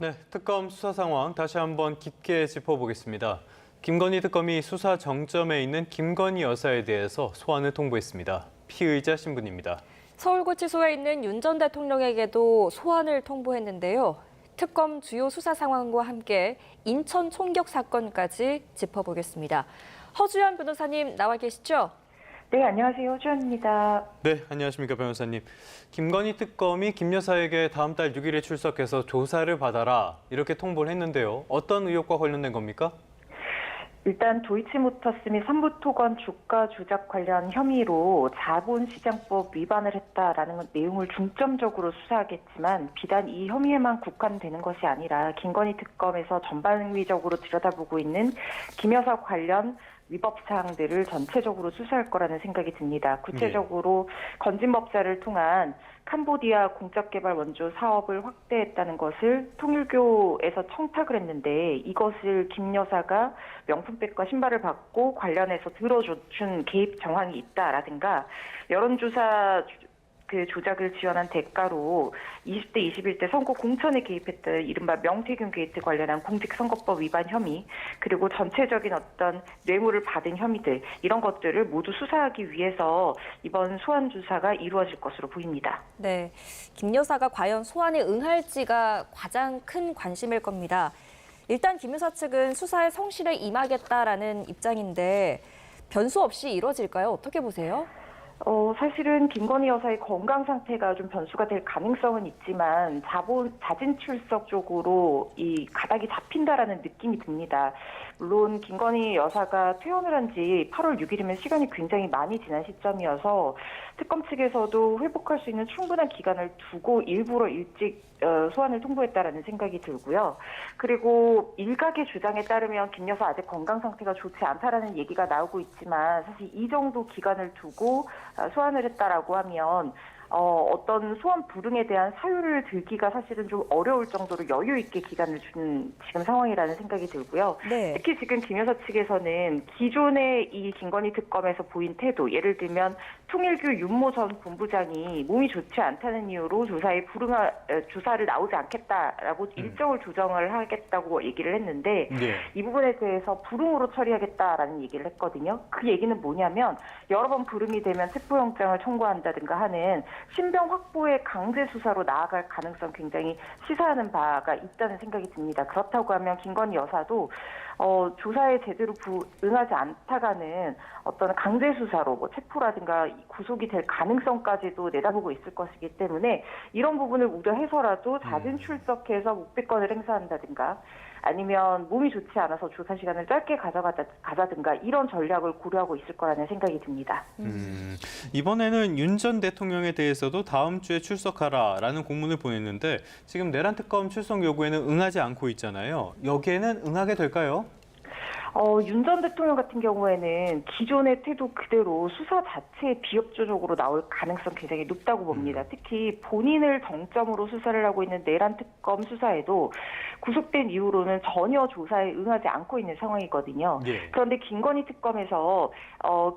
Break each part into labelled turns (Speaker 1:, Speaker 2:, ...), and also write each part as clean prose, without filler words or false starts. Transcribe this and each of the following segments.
Speaker 1: 네, 특검 수사 상황 다시 한번 깊게 짚어보겠습니다. 김건희 특검이 수사 정점에 있는 김건희 여사에 대해서 소환을 통보했습니다. 피의자 신분입니다.
Speaker 2: 서울구치소에 있는 윤 전 대통령에게도 소환을 통보했는데요. 특검 주요 수사 상황과 함께 인천 총격 사건까지 짚어보겠습니다. 허주연 변호사님 나와 계시죠?
Speaker 3: 네, 안녕하세요. 허주연입니다.
Speaker 1: 네, 안녕하십니까 변호사님. 김건희 특검이 김 여사에게 다음 달 6일에 출석해서 조사를 받아라 이렇게 통보를 했는데요. 어떤 의혹과 관련된 겁니까?
Speaker 3: 일단 도이치모터스 및 삼부토건 주가 조작 관련 혐의로 자본시장법 위반을 했다라는 내용을 중점적으로 수사하겠지만 비단 이 혐의에만 국한되는 것이 아니라 김건희 특검에서 전방위적으로 들여다보고 있는 김 여사 관련 위법 사항들을 전체적으로 수사할 거라는 생각이 듭니다. 구체적으로 건진법자를 통한 캄보디아 공적개발 원조 사업을 확대했다는 것을 통일교에서 청탁을 했는데 이것을 김 여사가 명품백과 신발을 받고 관련해서 들어준 개입 정황이 있다라든가 여론조사 조작을 지원한 대가로 20대, 21대 선거 공천에 개입했던 이른바 명태균 게이트 관련한 공직선거법 위반 혐의, 그리고 전체적인 어떤 뇌물을 받은 혐의들, 이런 것들을 모두 수사하기 위해서 이번 소환 조사가 이루어질 것으로 보입니다.
Speaker 2: 네, 김 여사가 과연 소환에 응할지가 가장 큰 관심일 겁니다. 일단 김 여사 측은 수사에 성실히 임하겠다라는 입장인데 변수 없이 이루어질까요? 어떻게 보세요?
Speaker 3: 사실은 김건희 여사의 건강 상태가 좀 변수가 될 가능성은 있지만 자진 출석 쪽으로 이 가닥이 잡힌다라는 느낌이 듭니다. 물론 김건희 여사가 퇴원을 한 지 8월 6일이면 시간이 굉장히 많이 지난 시점이어서 특검 측에서도 회복할 수 있는 충분한 기간을 두고 일부러 일찍 소환을 통보했다라는 생각이 들고요. 그리고 일각의 주장에 따르면 김 여사 아직 건강 상태가 좋지 않다라는 얘기가 나오고 있지만 사실 이 정도 기간을 두고 소환을 했다라고 하면 어떤 소환 불응에 대한 사유를 들기가 사실은 좀 어려울 정도로 여유 있게 기간을 준 지금 상황이라는 생각이 들고요.
Speaker 2: 네.
Speaker 3: 특히 지금 김 여사 측에서는 기존의 이 김건희 특검에서 보인 태도, 예를 들면 통일교 윤모 전 본부장이 몸이 좋지 않다는 이유로 조사를 나오지 않겠다라고 일정을 조정을 하겠다고 얘기를 했는데 이 부분에 대해서 불응으로 처리하겠다라는 얘기를 했거든요. 그 얘기는 뭐냐면 여러 번 불응이 되면 체포영장을 청구한다든가 하는 신병 확보의 강제 수사로 나아갈 가능성 굉장히 시사하는 바가 있다는 생각이 듭니다. 그렇다고 하면 김건희 여사도 조사에 제대로 응하지 않다가는 어떤 강제 수사로 뭐 체포라든가 구속이 될 가능성까지도 내다보고 있을 것이기 때문에 이런 부분을 우려해서라도 자진 출석해서 묵비권을 행사한다든가 아니면 몸이 좋지 않아서 조사 시간을 짧게 가자든가 이런 전략을 고려하고 있을 거라는 생각이 듭니다.
Speaker 1: 이번에는 윤 전 대통령에 대해서도 다음 주에 출석하라라는 공문을 보냈는데 지금 내란 특검 출석 요구에는 응하지 않고 있잖아요. 여기에는 응하게 될까요?
Speaker 3: 윤 전 대통령 같은 경우에는 기존의 태도 그대로 수사 자체에 비협조적으로 나올 가능성 굉장히 높다고 봅니다. 특히 본인을 정점으로 수사를 하고 있는 내란 특검 수사에도 구속된 이후로는 전혀 조사에 응하지 않고 있는 상황이거든요. 그런데 김건희 특검에서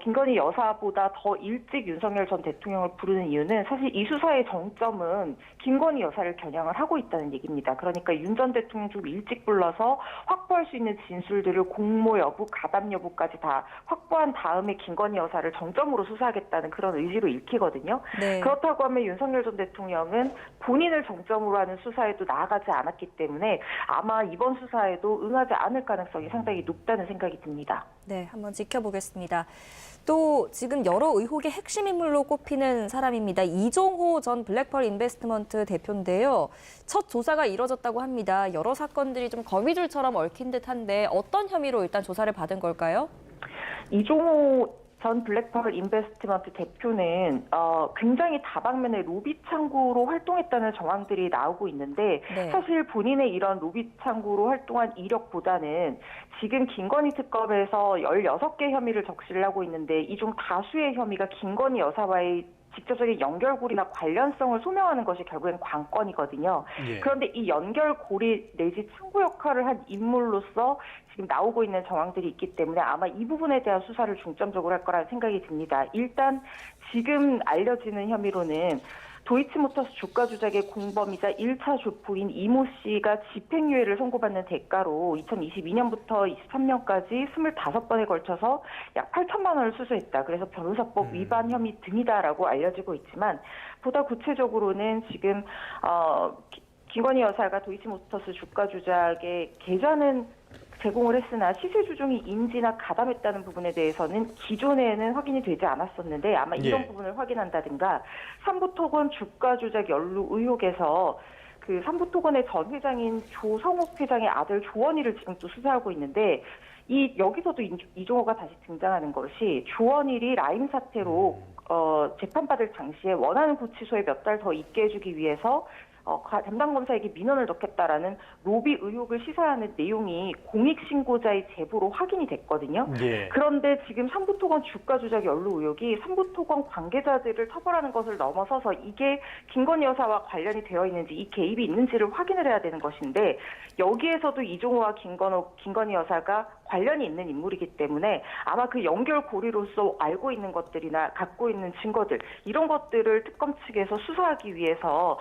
Speaker 3: 김건희 여사보다 더 일찍 윤석열 전 대통령을 부르는 이유는 사실 이 수사의 정점은 김건희 여사를 겨냥을 하고 있다는 얘기입니다. 그러니까 윤 전 대통령 좀 일찍 불러서 확보할 수 있는 진술들을 공모 여부, 가담 여부까지 다 확보한 다음에 김건희 여사를 정점으로 수사하겠다는 그런 의지로 읽히거든요.
Speaker 2: 네.
Speaker 3: 그렇다고 하면 윤석열 전 대통령은 본인을 정점으로 하는 수사에도 나아가지 않았기 때문에 아마 이번 수사에도 응하지 않을 가능성이 상당히 높다는 생각이 듭니다.
Speaker 2: 네, 한번 지켜보겠습니다. 또 지금 여러 의혹의 핵심 인물로 꼽히는 사람입니다. 이종호 전 블랙펄 인베스트먼트 대표인데요. 첫 조사가 이뤄졌다고 합니다. 여러 사건들이 좀 거미줄처럼 얽힌 듯한데 어떤 혐의로 일단 조사를 받은 걸까요?
Speaker 3: 이종호 전 블랙펄 인베스트먼트 대표는 굉장히 다방면의 로비 창구로 활동했다는 정황들이 나오고 있는데 사실 본인의 이런 로비 창구로 활동한 이력보다는 지금 김건희 특검에서 16개 혐의를 적시를 하고 있는데 이 중 다수의 혐의가 김건희 여사와의 직접적인 연결고리나 관련성을 소명하는 것이 결국엔 관건이거든요. 그런데 이 연결고리 내지 창구 역할을 한 인물로서 지금 나오고 있는 정황들이 있기 때문에 아마 이 부분에 대한 수사를 중점적으로 할 거라는 생각이 듭니다. 일단 지금 알려지는 혐의로는 도이치모터스 주가 조작의 공범이자 1차 주포인 이모 씨가 집행유예를 선고받는 대가로 2022년부터 23년까지 25번에 걸쳐서 약 8천만 원을 수수했다. 그래서 변호사법 위반 혐의 등이다라고 알려지고 있지만 보다 구체적으로는 지금 김건희 여사가 도이치모터스 주가 조작의 계좌는 제공을 했으나 시세 조정이 인지나 가담했다는 부분에 대해서는 기존에는 확인이 되지 않았었는데 아마 이런 부분을 확인한다든가 삼부토건 주가 조작 연루 의혹에서 그 삼부토건의 전 회장인 조성욱 회장의 아들 조원희를 지금 또 수사하고 있는데 여기서도 이종호가 다시 등장하는 것이 조원일이 라임 사태로 재판받을 당시에 원하는 구치소에 몇 달 더 있게 해주기 위해서 담당 검사에게 민원을 넣겠다라는 로비 의혹을 시사하는 내용이 공익신고자의 제보로 확인이 됐거든요. 그런데 지금 삼부토건 주가 조작 연루 의혹이 삼부토건 관계자들을 처벌하는 것을 넘어서서 이게 김건희 여사와 관련이 되어 있는지 이 개입이 있는지를 확인을 해야 되는 것인데 여기에서도 이종호와 김건희 여사가 관련이 있는 인물이기 때문에 아마 그 연결고리로서 알고 있는 것들이나 갖고 있는 증거들 이런 것들을 특검 측에서 수사하기 위해서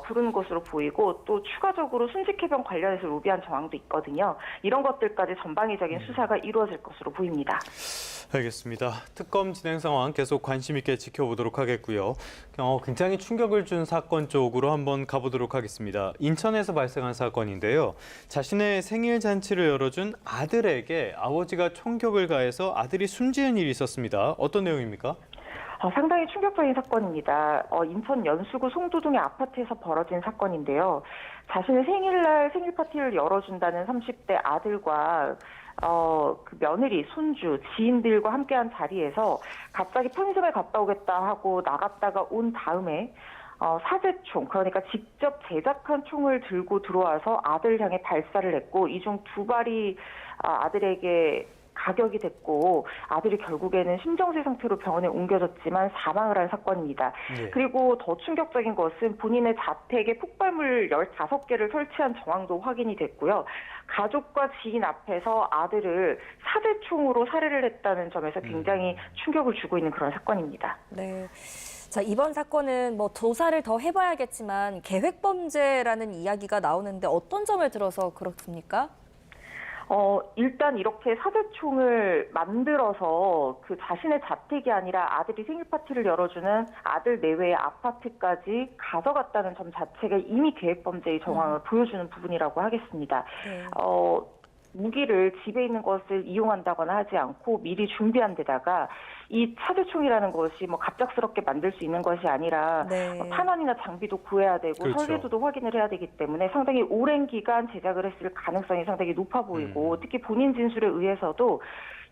Speaker 3: 부르는 것으로 보이고 또 추가적으로 순직해병 관련해서 로비한 정황도 있거든요. 이런 것들까지 전방위적인 수사가 이루어질 것으로 보입니다.
Speaker 1: 알겠습니다. 특검 진행 상황 계속 관심 있게 지켜보도록 하겠고요. 굉장히 충격을 준 사건 쪽으로 한번 가보도록 하겠습니다. 인천에서 발생한 사건인데요. 자신의 생일 잔치를 열어준 아들에게 아버지가 총격을 가해서 아들이 숨지는 일이 있었습니다. 어떤 내용입니까?
Speaker 3: 상당히 충격적인 사건입니다. 인천 연수구 송도동의 아파트에서 벌어진 사건인데요. 자신의 생일날 생일 파티를 열어준다는 30대 아들과 그 며느리, 손주, 지인들과 함께한 자리에서 갑자기 편의점에 갔다 오겠다 하고 나갔다가 온 다음에 사제총, 그러니까 직접 제작한 총을 들고 들어와서 아들 향해 발사를 했고 이 중 2발이 아들에게 가격이 됐고 아들이 결국에는 심정지 상태로 병원에 옮겨졌지만 사망을 한 사건입니다. 그리고 더 충격적인 것은 본인의 자택에 폭발물 15개를 설치한 정황도 확인이 됐고요. 가족과 지인 앞에서 아들을 사제총으로 살해를 했다는 점에서 굉장히 충격을 주고 있는 그런 사건입니다.
Speaker 2: 네. 자, 이번 사건은 뭐 조사를 더 해봐야겠지만 계획범죄라는 이야기가 나오는데 어떤 점을 들어서 그렇습니까?
Speaker 3: 일단 이렇게 사제총을 만들어서 그 자신의 자택이 아니라 아들이 생일 파티를 열어주는 아들 내외의 아파트까지 가져갔다는 점 자체가 이미 계획범죄의 정황을 보여주는 부분이라고 하겠습니다. 무기를 집에 있는 것을 이용한다거나 하지 않고 미리 준비한 데다가 이 사제총이라는 것이 뭐 갑작스럽게 만들 수 있는 것이 아니라 탄환이나 장비도 구해야 되고 설계도도 확인을 해야 되기 때문에 상당히 오랜 기간 제작을 했을 가능성이 상당히 높아 보이고 특히 본인 진술에 의해서도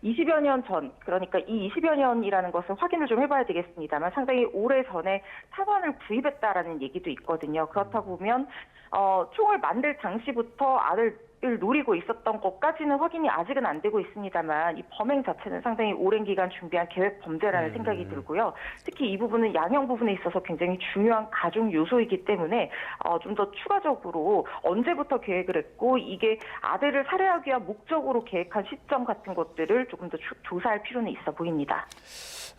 Speaker 3: 20여 년 전, 그러니까 이 20여 년이라는 것을 확인을 좀 해봐야 되겠습니다만 상당히 오래 전에 탄환을 구입했다라는 얘기도 있거든요. 그렇다 보면 총을 만들 당시부터 아들을 노리고 있었던 것까지는 확인이 아직은 안 되고 있습니다만 이 범행 자체는 상당히 오랜 기간 준비한 계획 범죄라는 생각이 들고요. 특히 이 부분은 양형 부분에 있어서 굉장히 중요한 가중 요소이기 때문에 좀 더 추가적으로 언제부터 계획을 했고 이게 아들을 살해하기 위한 목적으로 계획한 시점 같은 것들을 조금 더 조사할 필요는 있어 보입니다.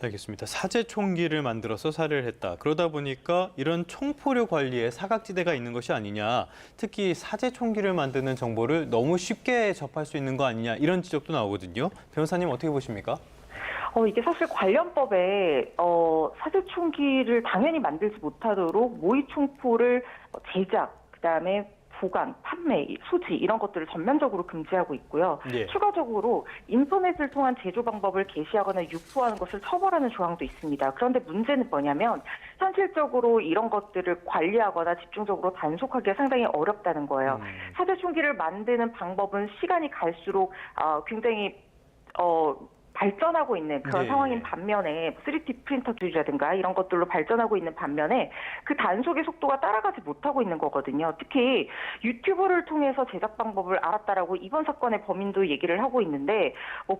Speaker 1: 알겠습니다. 사제 총기를 만들어서 살해를 했다. 그러다 보니까 이런 총포류 관리에 사각지대가 있는 것이 아니냐. 특히 사제 총기를 만드는 정보를 너무 쉽게 접할 수 있는 거 아니냐. 이런 지적도 나오거든요. 변호사님 어떻게 보십니까?
Speaker 3: 이게 사실 관련법에 사제 총기를 당연히 만들지 못하도록 모의 총포를 제작, 그다음에 보관, 판매, 소지 이런 것들을 전면적으로 금지하고 있고요. 추가적으로 인터넷을 통한 제조 방법을 게시하거나 유포하는 것을 처벌하는 조항도 있습니다. 그런데 문제는 뭐냐면 현실적으로 이런 것들을 관리하거나 집중적으로 단속하기가 상당히 어렵다는 거예요. 사제총기를 만드는 방법은 시간이 갈수록 굉장히 발전하고 있는 그런 상황인 반면에 3D 프린터 기술이라든가 이런 것들로 발전하고 있는 반면에 그 단속의 속도가 따라가지 못하고 있는 거거든요. 특히 유튜브를 통해서 제작 방법을 알았다라고 이번 사건의 범인도 얘기를 하고 있는데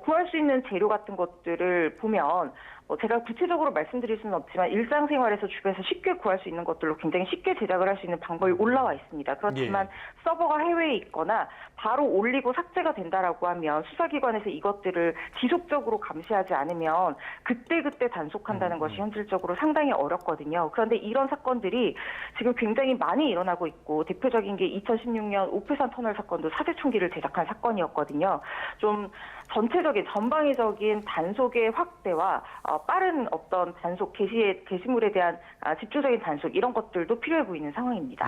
Speaker 3: 구할 수 있는 재료 같은 것들을 보면 제가 구체적으로 말씀드릴 수는 없지만 일상생활에서 주변에서 쉽게 구할 수 있는 것들로 굉장히 쉽게 제작을 할 수 있는 방법이 올라와 있습니다. 그렇지만 서버가 해외에 있거나 바로 올리고 삭제가 된다라고 하면 수사기관에서 이것들을 지속적으로 감시하지 않으면 그때그때 단속한다는 것이 현실적으로 상당히 어렵거든요. 그런데 이런 사건들이 지금 굉장히 많이 일어나고 있고 대표적인 게 2016년 오페산 터널 사건도 사제총기를 제작한 사건이었거든요. 좀 전체적인 전방위적인 단속의 확대와 빠른 어떤 단속 게시물에 대한 집중적인 단속 이런 것들도 필요해 보이는 상황입니다.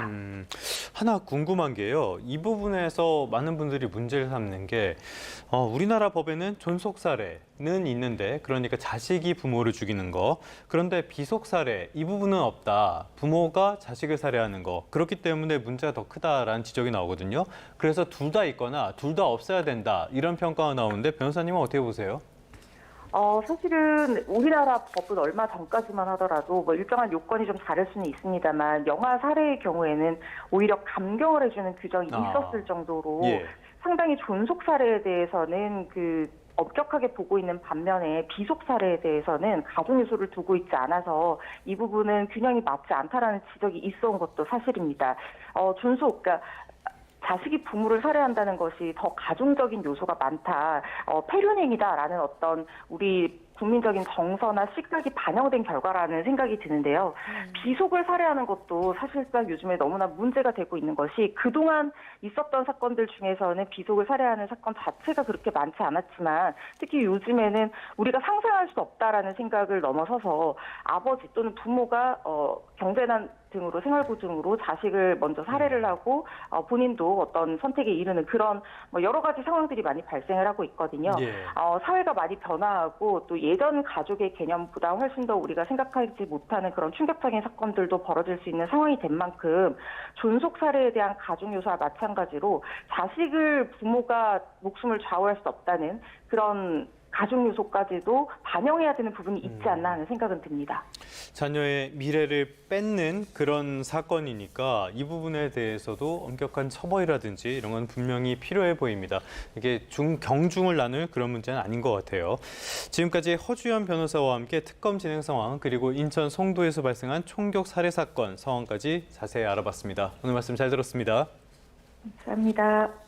Speaker 1: 하나 궁금한 게요. 이 부분에서 많은 분들이 문제를 삼는 게 우리나라 법에는 존속 사례는 있는데 그러니까 자식이 부모를 죽이는 거. 그런데 비속 사례 이 부분은 없다. 부모가 자식을 살해하는 거. 그렇기 때문에 문제가 더 크다라는 지적이 나오거든요. 그래서 둘 다 있거나 둘 다 없어야 된다. 이런 평가가 나오는데 변호사님은 어떻게 보세요?
Speaker 3: 사실은 우리나라 법은 얼마 전까지만 하더라도 뭐 일정한 요건이 좀 다를 수는 있습니다만 영아 살해의 경우에는 오히려 감경을 해주는 규정이 있었을 정도로 상당히 존속 살해에 대해서는 엄격하게 보고 있는 반면에 비속 살해에 대해서는 가중 요소를 두고 있지 않아서 이 부분은 균형이 맞지 않다라는 지적이 있어온 것도 사실입니다. 존속, 그러니까 자식이 부모를 살해한다는 것이 더 가중적인 요소가 많다, 폐륜행위다라는 어떤 우리 국민적인 정서나 시각이 반영된 결과라는 생각이 드는데요. 비속을 살해하는 것도 사실상 요즘에 너무나 문제가 되고 있는 것이 그동안 있었던 사건들 중에서는 비속을 살해하는 사건 자체가 그렇게 많지 않았지만 특히 요즘에는 우리가 상상할 수 없다라는 생각을 넘어서서 아버지 또는 부모가 경제난 등으로 생활고증으로 자식을 먼저 살해를 하고 본인도 어떤 선택에 이르는 그런 여러 가지 상황들이 많이 발생을 하고 있거든요. 사회가 많이 변화하고 또 예전 가족의 개념보다 훨씬 더 우리가 생각하지 못하는 그런 충격적인 사건들도 벌어질 수 있는 상황이 된 만큼 존속 살해에 대한 가중 요소와 마찬가지로 자식을 부모가 목숨을 좌우할 수 없다는 그런 가중 요소까지도 반영해야 되는 부분이 있지 않나 하는 생각은 듭니다.
Speaker 1: 자녀의 미래를 뺏는 그런 사건이니까 이 부분에 대해서도 엄격한 처벌이라든지 이런 건 분명히 필요해 보입니다. 이게 경중을 나눌 그런 문제는 아닌 것 같아요. 지금까지 허주연 변호사와 함께 특검 진행 상황 그리고 인천 송도에서 발생한 총격 살해 사건 상황까지 자세히 알아봤습니다. 오늘 말씀 잘 들었습니다.
Speaker 3: 감사합니다.